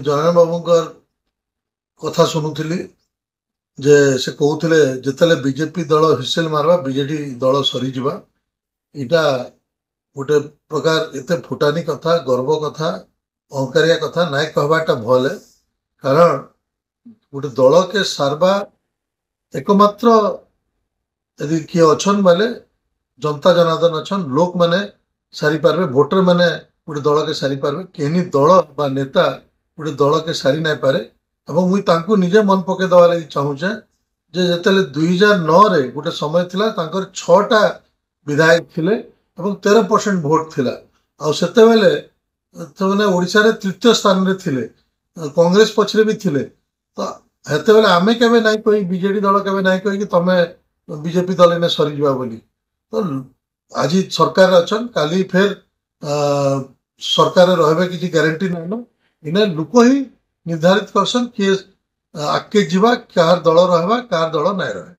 ଜୟରାମ ବାବୁଙ୍କର କଥା ଶୁଣୁଥିଲି ଯେ ସେ କହୁଥିଲେ ଯେତେବେଳେ ବିଜେପି ଦଳ ହୁଇସେଲ ମାରବା ବିଜେଡି ଦଳ ସରିଯିବା। ଏଇଟା ଗୋଟେ ପ୍ରକାର ଏତେ ଫୁଟାନି କଥା, ଗର୍ବ କଥା, ଅହଙ୍କାରିଆ କଥା ନାଇଁ कहବାଟା ଭଲ है। କାରଣ ଗୋଟେ ଦଳକେ ସାରବା एकमात्र यदि किए अछन बोले जनता जनार्दन अछन, लोक माने सारी पारबे, भोटर माने गोटे दल के सारी पारबे। केनी दल बा नेता गोटे दल के सारी नाई पारे। एवं मुई तांको निजे मन पके दवा लगी चाहूचे जे जेतेले 2009 रे गोटे समय थिला तांकर 6टा विधायक थिले एवं 13% भोट थिला। आ सेते बेले तो माने ओडिसा रे तृतीय स्थान रे थिले, कांग्रेस पछरे भी थिले। तो हेते बेले आमे केबे नाई कोई बीजेडी दल केबे नाई कोई कि तमे बीजेपी दल ने सरी जवा बोली। तो आज सरकार अछन, काली फिर सरकार रहबे किसी गारंटी नहीं न। इने लोक ही निर्धारित करसन कि आगे जीवा कार दल रहबा कार दल नहीं रहे।